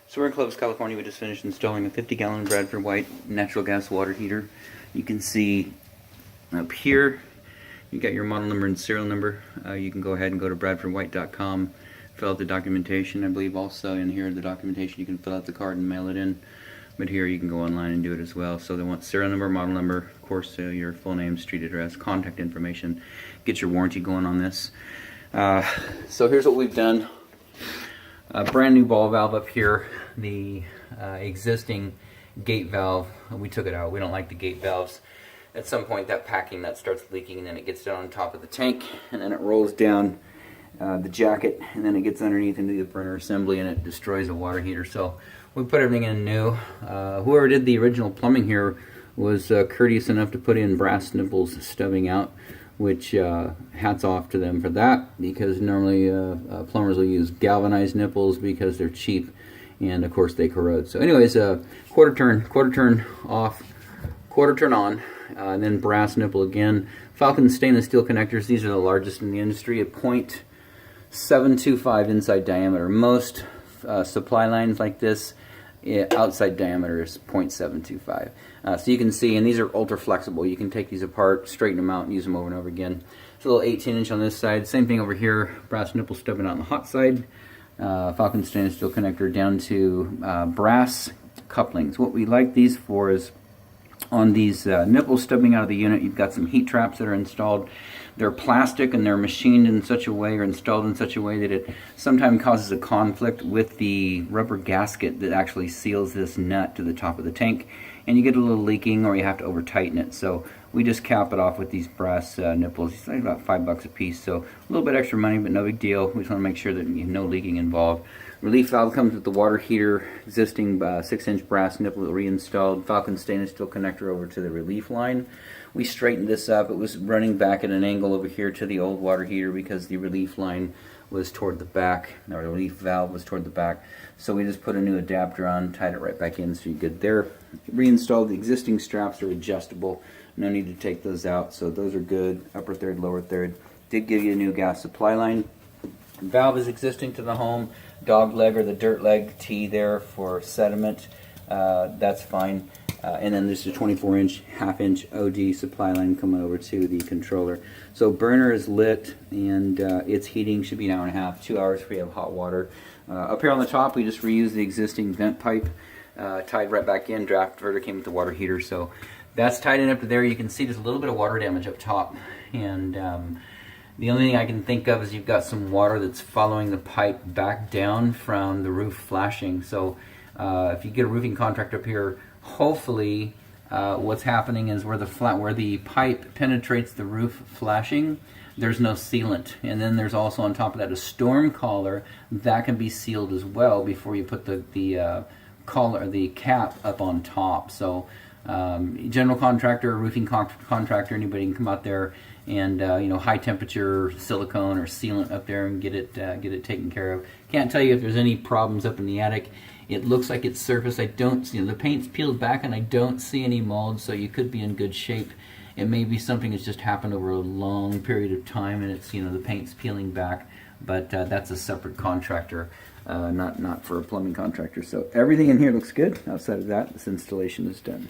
So we're in Clovis, California. We just finished installing a 50-gallon Bradford White natural gas water heater. You can see up here, you got your model number and serial number. You can go ahead and go to bradfordwhite.com, fill out the documentation. I believe also in here the documentation you can fill out the card and mail it in. But here you can go online and do it as well. So they want serial number, model number, of course your full name, street address, contact information. Get your warranty going on this. So here's what we've done. A brand new ball valve up here. The existing gate valve, we took it out. We don't like the gate valves. At some point that packing nut starts leaking and then it gets down on top of the tank and then it rolls down the jacket and then it gets underneath into the burner assembly and it destroys the water heater. So we put everything in new. Whoever did the original plumbing here was courteous enough to put in brass nipples stubbing out, which hats off to them for that, because normally plumbers will use galvanized nipples because they're cheap and of course they corrode. So anyways, quarter turn off, quarter turn on, and then brass nipple again. Falcon stainless steel connectors. These are the largest in the industry at .725 inside diameter. Most supply lines like this, outside diameter is .725. So you can see, and these are ultra flexible. You can take these apart, straighten them out, and use them over and over again. It's a little 18-inch on this side. Same thing over here. Brass nipple stubbing out on the hot side. Falcon stainless steel connector down to brass couplings. What we like these for is on these nipples stubbing out of the unit, you've got some heat traps that are installed. They're plastic and they're machined in such a way or installed in such a way that it sometimes causes a conflict with the rubber gasket that actually seals this nut to the top of the tank, and you get a little leaking or you have to over tighten it. So we just cap it off with these brass nipples. It's like about $5 a piece, so a little bit extra money, but no big deal. We just want to make sure that no leaking involved. Relief valve comes with the water heater, existing 6-inch brass nipple reinstalled, Falcon stainless steel connector over to the relief line. We straightened this up. It was running back at an angle over here to the old water heater because the relief line was toward the back, or the relief valve was toward the back. So we just put a new adapter on, tied it right back in, so you're good there. Reinstalled. The existing straps are adjustable. No need to take those out, so those are good. Upper third, lower third. Did give you a new gas supply line. Valve is existing to the home. Dog leg or the dirt leg T there for sediment. That's fine. And then there's a 24-inch, half-inch OD supply line coming over to the controller. So burner is lit and its heating should be an hour and a half, 2 hours if we have hot water. Up here on the top we just reused the existing vent pipe, tied right back in. Draft diverter came with the water heater, so that's tied in up to there. You can see there's a little bit of water damage up top, and the only thing I can think of is you've got some water that's following the pipe back down from the roof flashing. So if you get a roofing contractor up here, hopefully what's happening is where the pipe penetrates the roof flashing, there's no sealant. And then there's also on top of that a storm collar that can be sealed as well before you put the collar, the cap up on top. So general contractor, roofing contractor, anybody can come out there and high temperature silicone or sealant up there and get it taken care of. Can't tell you if there's any problems up in the attic. It looks like it's surfaced. I don't see, the paint's peeled back and I don't see any mold, so you could be in good shape. It may be something that's just happened over a long period of time and it's, the paint's peeling back, but that's a separate contractor, not for a plumbing contractor. So everything in here looks good. Outside of that, this installation is done.